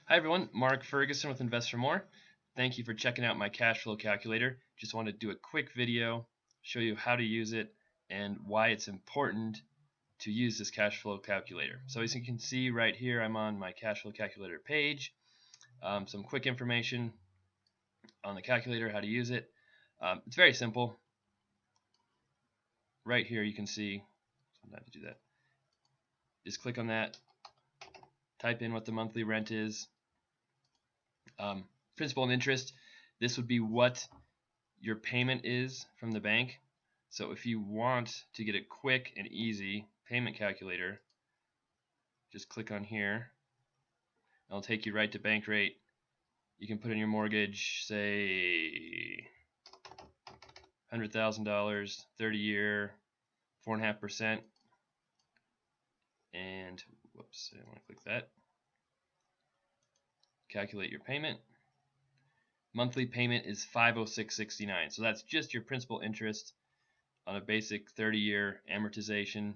Hi everyone, Mark Ferguson with Invest for More. Thank you for checking out my cash flow calculator. Just wanted to do a quick video, show you how to use it and why it's important to use this cash flow calculator. So as you can see right here, I'm on my cash flow calculator page. Some quick information on the calculator, how to use it. It's very simple. Right here you can see, not to do that. Just click on that, type in what the monthly rent is. Principal and interest, this would be what your payment is from the bank. So if you want to get a quick and easy payment calculator, just click on here. It'll take you right to Bankrate. You can put in your mortgage, say $100,000, 30-year, 4.5%, and whoops, I don't want to click that. Calculate your payment. Monthly payment is $506.69. So that's just your principal interest on a basic 30-year amortization.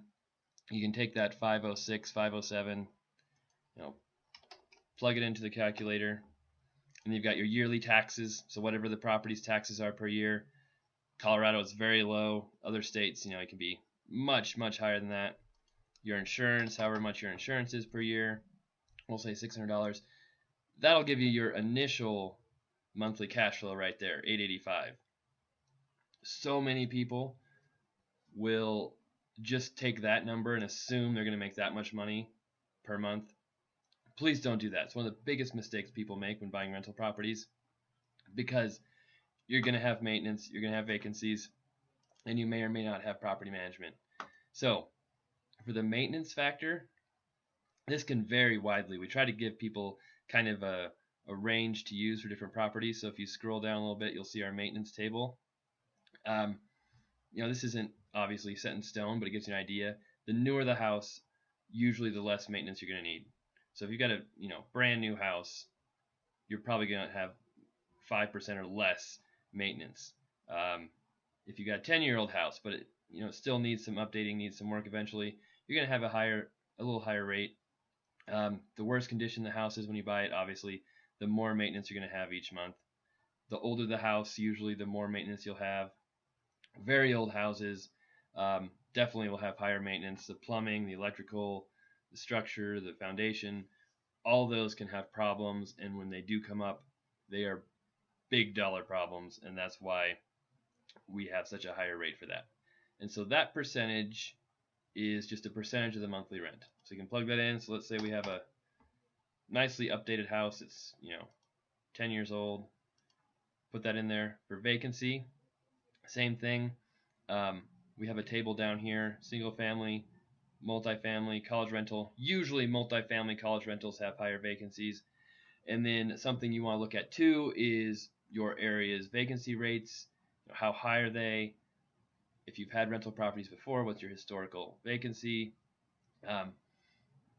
You can take that 506, 507, plug it into the calculator, and you've got your yearly taxes. So whatever the property's taxes are per year. Colorado is very low. Other states, it can be much higher than that. Your insurance, however much your insurance is per year, we'll say $600. That'll give you your initial monthly cash flow right there, $885. So many people will just take that number and assume they're going to make that much money per month. Please don't do that. It's one of the biggest mistakes people make when buying rental properties, because you're going to have maintenance, you're going to have vacancies, and you may or may not have property management. So for the maintenance factor, this can vary widely. We try to give people kind of a range to use for different properties. So if you scroll down a little bit, you'll see our maintenance table. This isn't obviously set in stone, but it gives you an idea. The newer the house, usually the less maintenance you're going to need. So if you've got a brand new house, you're probably going to have 5% or less maintenance. If you got a 10-year-old house, but it still needs some updating, needs some work eventually, you're going to have a little higher rate. The worse condition the house is when you buy it, obviously, the more maintenance you're going to have each month. The older the house, usually the more maintenance you'll have. Very old houses definitely will have higher maintenance. The plumbing, the electrical, the structure, the foundation, all those can have problems, and when they do come up, they are big dollar problems, and that's why we have such a higher rate for that. And so that percentage is just a percentage of the monthly rent. So you can plug that in. So let's say we have a nicely updated house. It's 10 years old. Put that in there. For vacancy, same thing. We have a table down here: single family, multifamily, college rental. Usually multifamily college rentals have higher vacancies. And then something you want to look at too is your area's vacancy rates. How high are they? If you've had rental properties before, what's your historical vacancy?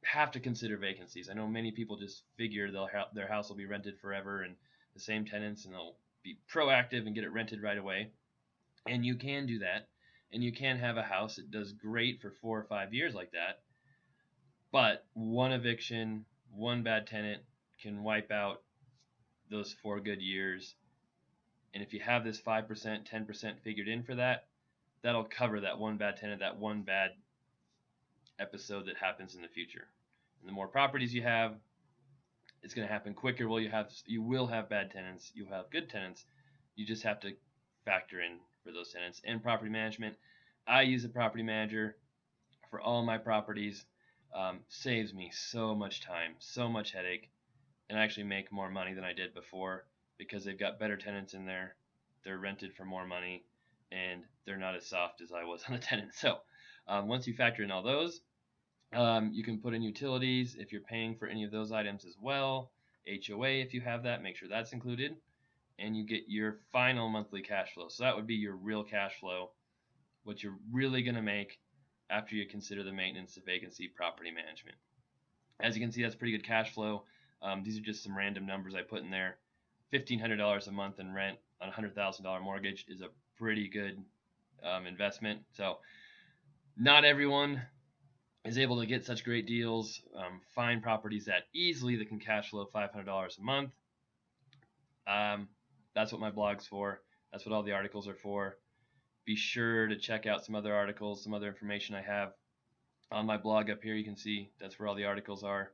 Have to consider vacancies. I know many people just figure their house will be rented forever and the same tenants, and they'll be proactive and get it rented right away. And you can do that, and you can have a house that does great for 4 or 5 years like that, but one eviction, one bad tenant can wipe out those 4 good years. And if you have this 5%, 10% figured in for that, that'll cover that one bad tenant, that one bad episode that happens in the future. And the more properties you have, it's going to happen quicker. Well, you will have bad tenants, you'll have good tenants. You just have to factor in for those tenants. And property management, I use a property manager for all my properties. Saves me so much time, so much headache, and I actually make more money than I did before because they've got better tenants in there. They're rented for more money, and they're not as soft as I was on the tenant. So once you factor in all those, you can put in utilities if you're paying for any of those items as well. HOA, if you have that, make sure that's included, and you get your final monthly cash flow. So that would be your real cash flow, what you're really going to make after you consider the maintenance, the vacancy, property management. As you can see, that's pretty good cash flow. These are just some random numbers I put in there. $1,500 a month in rent on a $100,000 mortgage is a pretty good investment. So not everyone is able to get such great deals, find properties that can cash flow $500 a month. That's what my blog's for. That's what all the articles are for. Be sure to check out some other articles, some other information I have on my blog up here. You can see that's where all the articles are.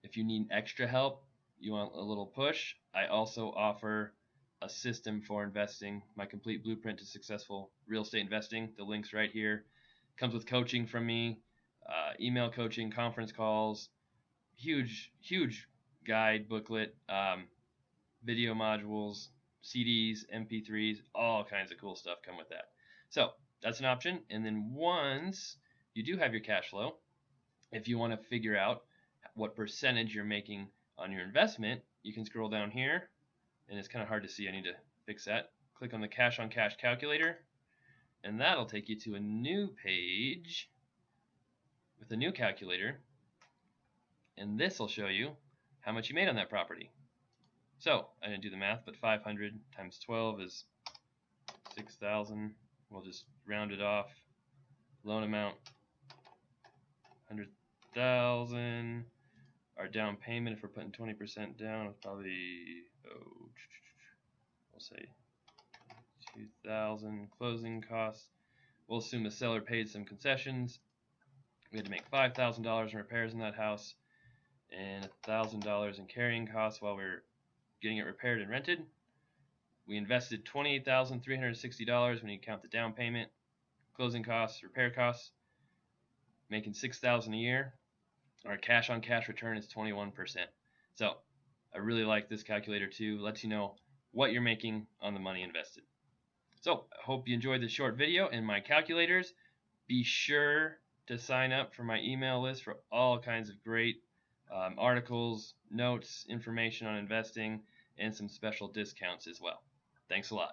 If you need extra help, you want a little push, I also offer a system for investing, my complete blueprint to successful real estate investing. The link's right here. Comes with coaching from me, email coaching, conference calls, huge guide booklet, video modules, CDs, MP3s, all kinds of cool stuff come with that. So that's an option. And then once you do have your cash flow, if you want to figure out what percentage you're making on your investment, you can scroll down here, and it's kind of hard to see. I need to fix that. Click on the cash on cash calculator, and that'll take you to a new page with a new calculator, and this will show you how much you made on that property. So I didn't do the math, but 500 times 12 is 6,000. We'll just round it off. Loan amount 100,000. Our down payment, if we're putting 20% down, is probably, we'll say 2,000. Closing costs, we'll assume the seller paid some concessions. We had to make $5,000 in repairs in that house and $1,000 in carrying costs while we were getting it repaired and rented. We invested $28,360 when you count the down payment, closing costs, repair costs, making $6,000 a year. Our cash on cash return is 21%. So I really like this calculator too. Lets you know what you're making on the money invested. So I hope you enjoyed this short video and my calculators. Be sure to sign up for my email list for all kinds of great articles, notes, information on investing, and some special discounts as well. Thanks a lot.